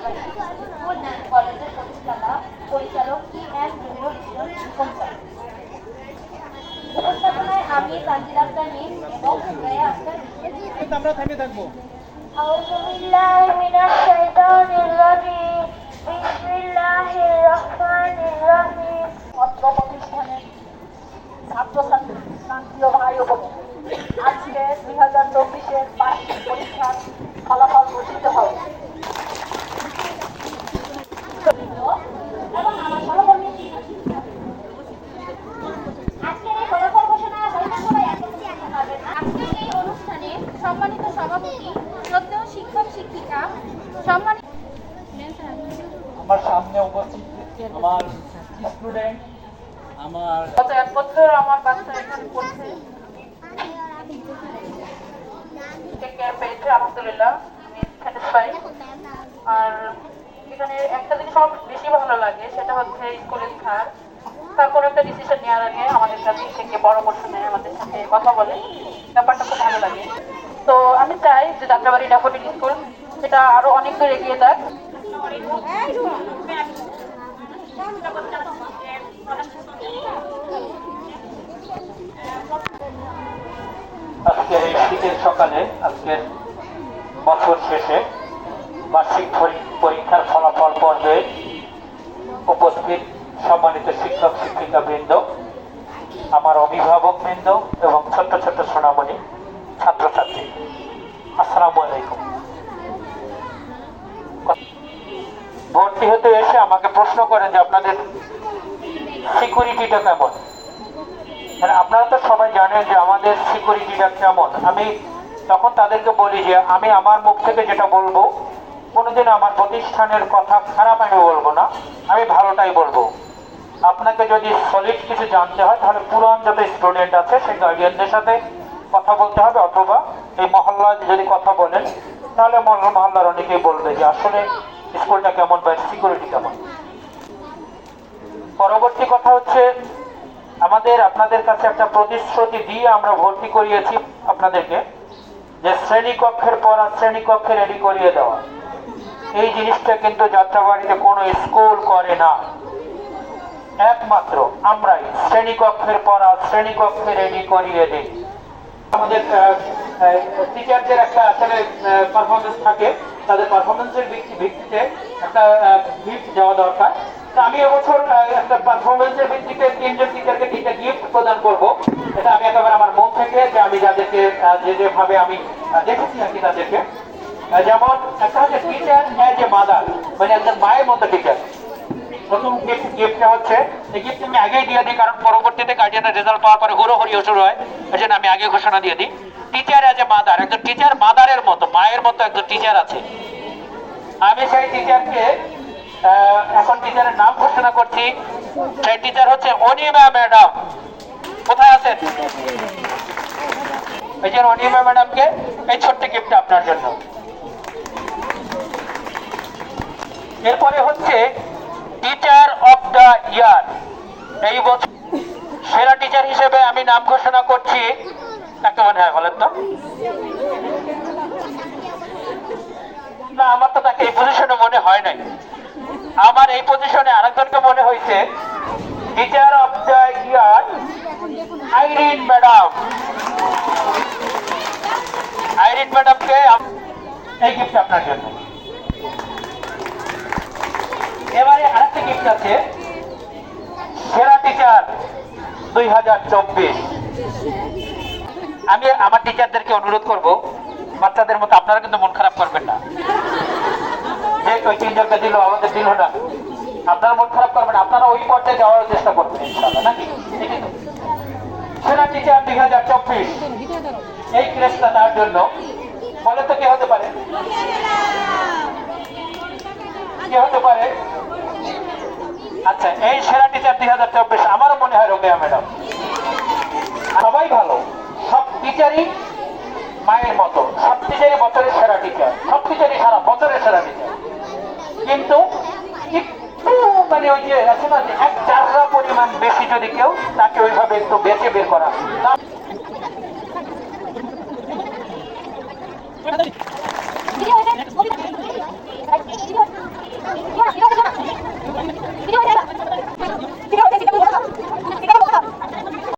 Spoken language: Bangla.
সরকারি স্কুল অ্যান্ড কলেজের প্রতিষ্ঠাতা পরিচালক উপস্থাপনায় আমি তানজিলা আক্তার মিম এবং সুরাইয়া আক্তার। আমরা থেমে থাকবো। আউযু বিল্লাহি মিনাশ শাইতানির রাজিম। বিসমিল্লাহির রহমানির রহিম। অত্র প্রতিষ্ঠানের ছাত্রছাত্রী প্রিয় ভাই ও বোন, আজকে 2024-এর বার্ষিক পরীক্ষার ফলাফল ঘোষিত হবে এবং আমার সহকর্মী আজকের এই ফলাফল ঘোষণা হয়তো সবাই একসাথে পারবেন। আজকের এই অনুষ্ঠানে সম্মানিত সভাপতি, শ্রদ্ধেয় শিক্ষক শিক্ষিকা, সম্মানিত আমার সামনে উপস্থিত আমার স্টুডেন্ট, আমার গত এক বছর আমার বাচ্চা এখানে পড়ছে, পেয়েছে আলহামদুলিল্লাহ, স্যাটিসফাইড। আর এখানে একটা জিনিস আমার বেশি ভালো লাগে, সেটা হচ্ছে স্কুলের স্যার তারপর একটা ডিসিশন নেওয়ার আগে আমাদের কাছে থেকে পরামর্শ নেয়, আমাদের সাথে কথা বলে, ব্যাপারটা খুব ভালো লাগে। তো আমি চাই যে যাত্রাবাড়ি ড্যাফোডিল স্কুল এটা আরো অনেক দূর এগিয়ে যাক। আজকের এই শীতের সকালে, আজকের বছর শেষে বার্ষিক পরীক্ষার ফলাফল পর্বে উপস্থিত সম্মানিত শিক্ষক শিক্ষিকা বৃন্দ, আমার অভিভাবক বৃন্দ এবং ছোট্ট ছোট্ট সোনামণি ছাত্রছাত্রী, আসসালামু আলাইকুম। ভর্তি হতে এসে আমাকে প্রশ্ন করেন যে আপনাদের সিকিউরিটিটা কেমন। আপনারা তো সবাই জানেন যে আমাদের সিকিউরিটিটা কেমন। আমি তখন তাদেরকে বলি যে আমি আমার মুখ থেকে যেটা বলবো, কোনোদিন আমার প্রতিষ্ঠানের কথা খারাপ আমি বলবো না, আমি ভালোটাই বলবো। আপনাকে যদি সলিড কিছু জানতে হয় তাহলে পুরান যত স্টুডেন্ট আছে সেই গার্ডিয়ানদের সাথে কথা বলতে হবে, অথবা এই মহল্লায় যদি কথা বলেন তাহলে মহল্লার অনেকেই বলবে যে আসলে স্কুলটা কেমন বা সিকিউরিটি কেমন। পরবর্তী কথা হচ্ছে, আপনাদের কাছে একটা প্রতিশ্রুতি দিয়ে আমরা ভর্তি করিয়েছি আপনাদেরকে, যে শ্রেণীকক্ষের পর আর শ্রেণীকক্ষে রেডি করিয়ে দেওয়া। এই জিনিসটা কিন্তু যাত্রাবাড়িতে কোনো স্কুল করে না, একমাত্র আমরাই শ্রেণীকক্ষের পর আর শ্রেণীকক্ষে রেডি করিয়ে দিই। আমাদের টিচারদের একটা আসলে পারফরমেন্স থাকে, তাদের পারফরমেন্সের ভিত্তিতে একটা গিফট দেওয়া দরকার। আমি এবছর একটা পারফরমেন্সের ভিত্তিতে 3 জন টিচারকে 3টা গিফট প্রদান করব। এটা আমি একেবারে আমার মন থেকে, যে আমি যাদেরকে যেভাবে আমি দেখেছি আর কি তাদেরকে, যেমন একটা হচ্ছে টিচার অ্যাজ এ মাদার, মানে একজন মায়ের মতো টিচার। প্রথম গিফটটা হচ্ছে, এই গিফট আমি আগেই দিয়ে দিই, কারণ পরবর্তীতে গার্জিয়ানের রেজাল্ট পাওয়ার পরে হুড়োহুড়ি শুরু হয়, এই জন্য আমি আগে ঘোষণা দিয়ে দিই। টিচার অ্যাজ এ মাদার, একজন টিচার মাদারের মতো, মায়ের মতো একজন টিচার আছে। আমি সেই টিচারকে এখন টিচারের নাম ঘোষণা করছি। সেই টিচার হচ্ছে অনিমা ম্যাডাম। কোথায় আছেন? এই যে অনিমা ম্যাডামকে এই ছোট্ট গিফট আপনার জন্য। এরপরে হচ্ছে টিচার অফ দ্য ইয়ার। এই বছর সেরা টিচার হিসেবে আমি নাম ঘোষণা করছি, কাকে মনে হয় বলেন তো? না, আমার তো তাকে এই পজিশনে মনে হয় নাই। আমার এই পজিশনে আরেকজনকে মনে হয়েছে, teacher of the year Irene madam. Irene ম্যাডামকে এই গিফট আপনার জন্য। এবারে আরেকটা গিফট আছে, সেরা টিচার 2024। আমি আমার টিচারদেরকে অনুরোধ করব, বাচ্চাদের মতো আপনারা কিন্তু মন খারাপ করবেন না, যে ওই 3 জনকে দিল আমাদের দিল না, আপনারা মন খারাপ করবেন, আপনারা ওই পর্যায়ে যাওয়ার চেষ্টা করবেন ইনশাআল্লাহ, নাকি? সেরা টিচার 2024 এই ক্রেস্টটা তার জন্য। বলে তো কে হতে পারে? কে হতে পারে? আচ্ছা, এই সেরা টিচার 2024 আমারও মনে হয় রোকেয়া ম্যাডাম। সবাই ভালো, সব টিচারই মায়ের মতো, সব টিচারই বছরের সেরা টিচার, সব টিচারই সারা বছরের সেরা টিচার। কিন্তু একটু মানে ওই যে আছে না, যে 1 পরিমাণ বেশি যদি কেউ তাকে ওইভাবে একটু বেছে বের করা।